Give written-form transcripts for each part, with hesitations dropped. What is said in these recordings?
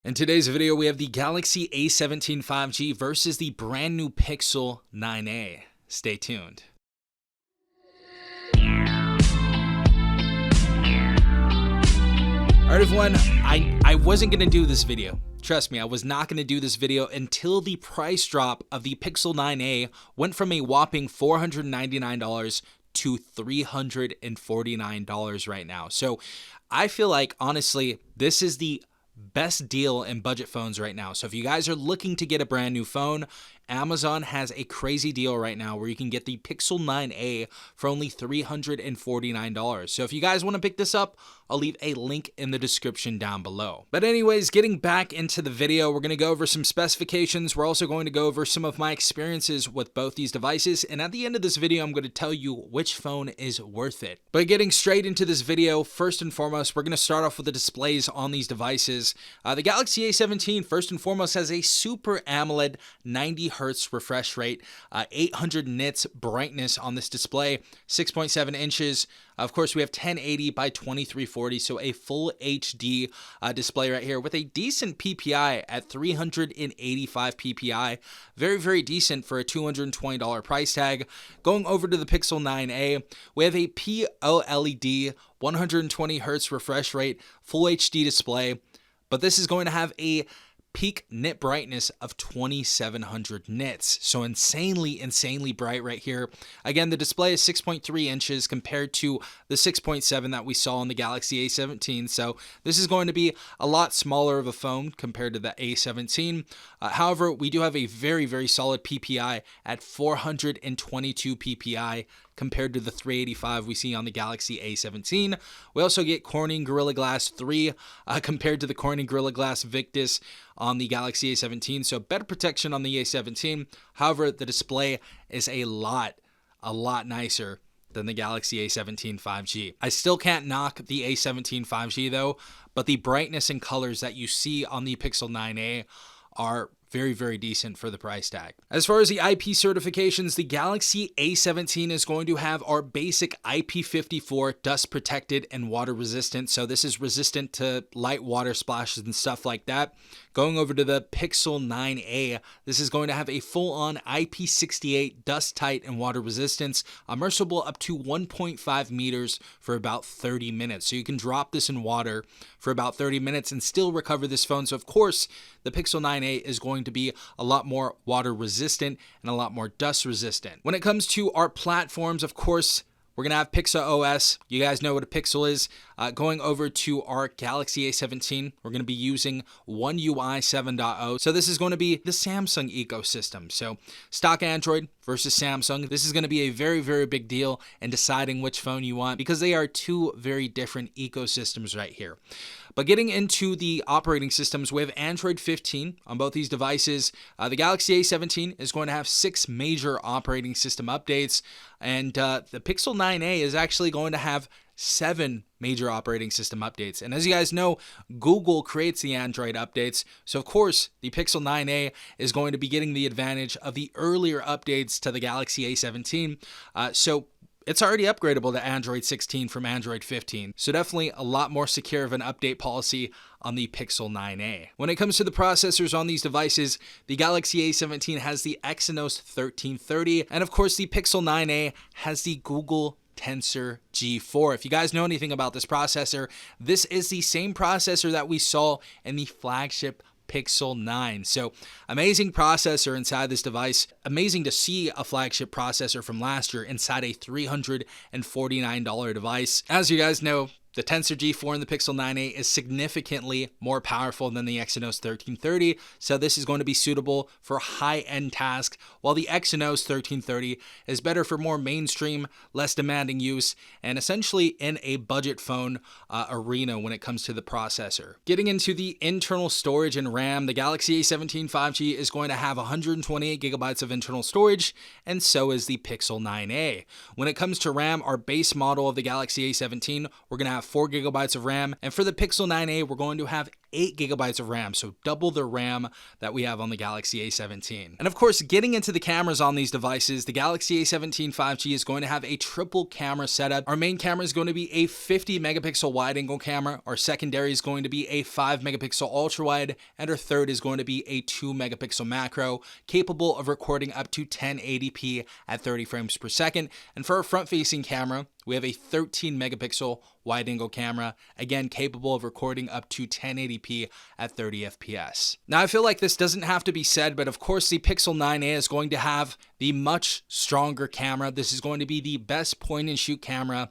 In today's video, we have the Galaxy A17 5G versus the brand new Pixel 9a. Stay tuned. Alright everyone, I wasn't going to do this video. Trust me, I was not going to do this video until the price drop of the Pixel 9a went from a whopping $499 to $349 right now. So I feel like, honestly, this is the best deal in budget phones right now. So if you guys are looking to get a brand new phone, Amazon has a crazy deal right now where you can get the Pixel 9a for only $349. So if you guys want to pick this up, I'll leave a link in the description down below. But anyways, getting back into the video, we're going to go over some specifications. We're also going to go over some of my experiences with both these devices. And at the end of this video, I'm going to tell you which phone is worth it. But getting straight into this video, first and foremost, we're going to start off with the displays on these devices. The Galaxy A17, first and foremost, has a Super AMOLED 90 Hertz refresh rate, 800 nits brightness on this display, 6.7 inches. Of course, we have 1080 by 2340, so a full HD display right here with a decent PPI at 385 PPI. Very, very decent for a $220 price tag. Going over to the Pixel 9a, we have a POLED 120 Hertz refresh rate, full HD display, but this is going to have a peak nit brightness of 2700 nits. So insanely bright right here. Again, the display is 6.3 inches compared to the 6.7 that we saw on the Galaxy A17. So this is going to be a lot smaller of a phone compared to the A17. However, we do have a very solid PPI at 422 PPI compared to the 385 we see on the Galaxy A17. We also get Corning Gorilla Glass 3 compared to the Corning Gorilla Glass Victus on the Galaxy A17, so better protection on the A17. However, the display is a lot nicer than the Galaxy A17 5G. I still can't knock the A17 5G though, but the brightness and colors that you see on the Pixel 9a are very decent for the price tag. As far as the IP certifications, the Galaxy A17 is going to have our basic IP54 dust protected and water resistant. So this is resistant to light water splashes and stuff like that. Going over to the Pixel 9a, this is going to have a full-on IP68 dust tight and water resistance, immersible up to 1.5 meters for about 30 minutes. So you can drop this in water for about 30 minutes and still recover this phone. So of course, the Pixel 9a is going to be a lot more water resistant and a lot more dust resistant. When it comes to our platforms, of course, we're going to have Pixel OS. You guys know what a Pixel is. Going over to our Galaxy A17, we're going to be using One UI 7.0. So this is going to be the Samsung ecosystem. So stock Android versus Samsung. This is going to be a very big deal in deciding which phone you want because they are two very different ecosystems right here. But getting into the operating systems, we have Android 15 on both these devices. The Galaxy A17 is going to have 6 major operating system updates, and the Pixel 9a is actually going to have 7 major operating system updates. And as you guys know, Google creates the Android updates. So of course, the Pixel 9a is going to be getting the advantage of the earlier updates to the Galaxy A17. So it's already upgradable to Android 16 from Android 15. So definitely a lot more secure of an update policy on the Pixel 9a. When it comes to the processors on these devices, the Galaxy A17 has the Exynos 1330, and of course the Pixel 9a has the Google Tensor G4. If you guys know anything about this processor, this is the same processor that we saw in the flagship Pixel 9. So amazing processor inside this device. Amazing to see a flagship processor from last year inside a $349 device. As you guys know, the Tensor G4 in the Pixel 9a is significantly more powerful than the Exynos 1330, so this is going to be suitable for high-end tasks, while the Exynos 1330 is better for more mainstream, less demanding use, and essentially in a budget phone arena when it comes to the processor. Getting into the internal storage and RAM, the Galaxy A17 5G is going to have 128 gigabytes of internal storage, and so is the Pixel 9a. When it comes to RAM, our base model of the Galaxy A17, we're going to have 4 gigabytes of RAM, and for the Pixel 9a, we're going to have 8 gigabytes of RAM, so double the RAM that we have on the Galaxy A17. And of course, getting into the cameras on these devices, the Galaxy A17 5G is going to have a triple camera setup. Our main camera is going to be a 50 megapixel wide angle camera. Our secondary is going to be a 5 megapixel ultra wide, and our third is going to be a 2 megapixel macro, capable of recording up to 1080p at 30 frames per second. And for our front facing camera, we have a 13 megapixel wide angle camera, again capable of recording up to 1080p at 30 FPS. Now I feel like this doesn't have to be said, but of course the Pixel 9a is going to have the much stronger camera. This is going to be the best point and shoot camera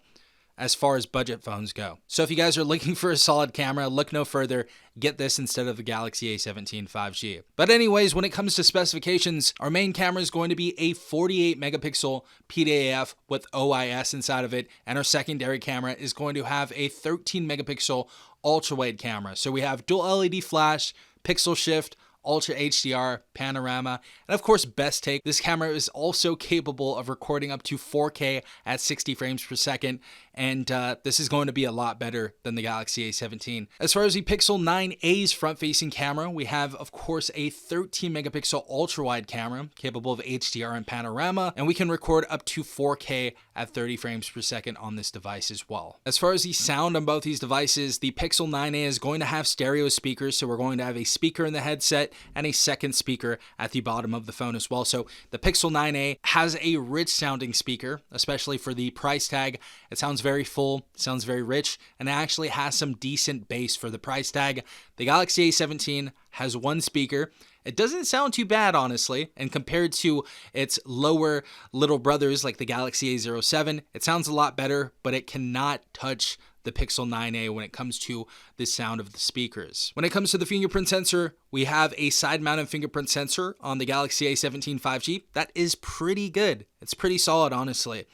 as far as budget phones go. So if you guys are looking for a solid camera, look no further. Get this instead of the Galaxy A17 5G. But anyways, when it comes to specifications, our main camera is going to be a 48 megapixel PDAF with OIS inside of it, and our secondary camera is going to have a 13 megapixel ultra wide camera. So we have dual LED flash, pixel shift, Ultra HDR, panorama, and of course best take. This camera is also capable of recording up to 4K at 60 frames per second, and this is going to be a lot better than the Galaxy A17. As far as the Pixel 9a's front-facing camera, we have of course a 13 megapixel ultra-wide camera capable of HDR and panorama, and we can record up to 4K at 30 frames per second on this device as well. As far as the sound on both these devices, the Pixel 9a is going to have stereo speakers, so we're going to have a speaker in the headset and a second speaker at the bottom of the phone as well. So the Pixel 9a has a rich sounding speaker, especially for the price tag. It sounds very full, sounds very rich, and it actually has some decent bass for the price tag. The Galaxy A17 has one speaker. It doesn't sound too bad, honestly, and compared to its lower little brothers like the Galaxy A07, it sounds a lot better, but it cannot touch the Pixel 9a when it comes to the sound of the speakers. When it comes to the fingerprint sensor, we have a side-mounted fingerprint sensor on the Galaxy A17 5G. That is pretty good. It's pretty solid, honestly.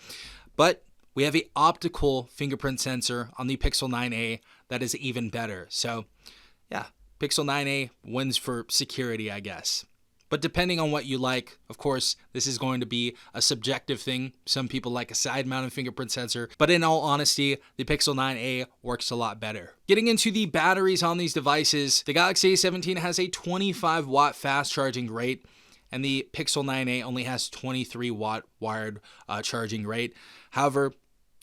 But we have an optical fingerprint sensor on the Pixel 9a that is even better. So, yeah, Pixel 9a wins for security, I guess. But depending on what you like, of course, this is going to be a subjective thing. Some people like a side-mounted fingerprint sensor, but in all honesty, the Pixel 9a works a lot better. Getting into the batteries on these devices, the Galaxy A17 has a 25-watt fast charging rate, and the Pixel 9a only has 23-watt wired charging rate. However,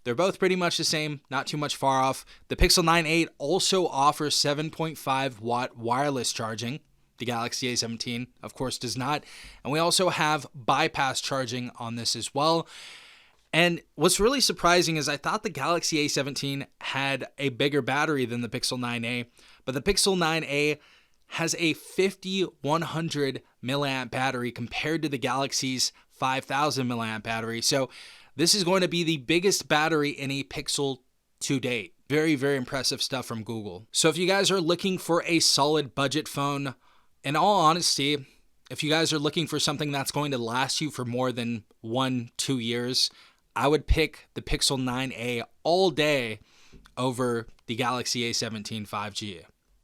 they're both pretty much the same, not too much far off. The Pixel 9a also offers 7.5-watt wireless charging. The Galaxy A17, of course, does not. And we also have bypass charging on this as well. And what's really surprising is I thought the Galaxy A17 had a bigger battery than the Pixel 9a, but the Pixel 9a has a 5100 milliamp battery compared to the Galaxy's 5000 milliamp battery. So this is going to be the biggest battery in a Pixel to date. Very, very impressive stuff from Google. So if you guys are looking for a solid budget phone, in all honesty, if you guys are looking for something that's going to last you for more than 1-2 years, I would pick the Pixel 9a all day over the Galaxy A17 5G.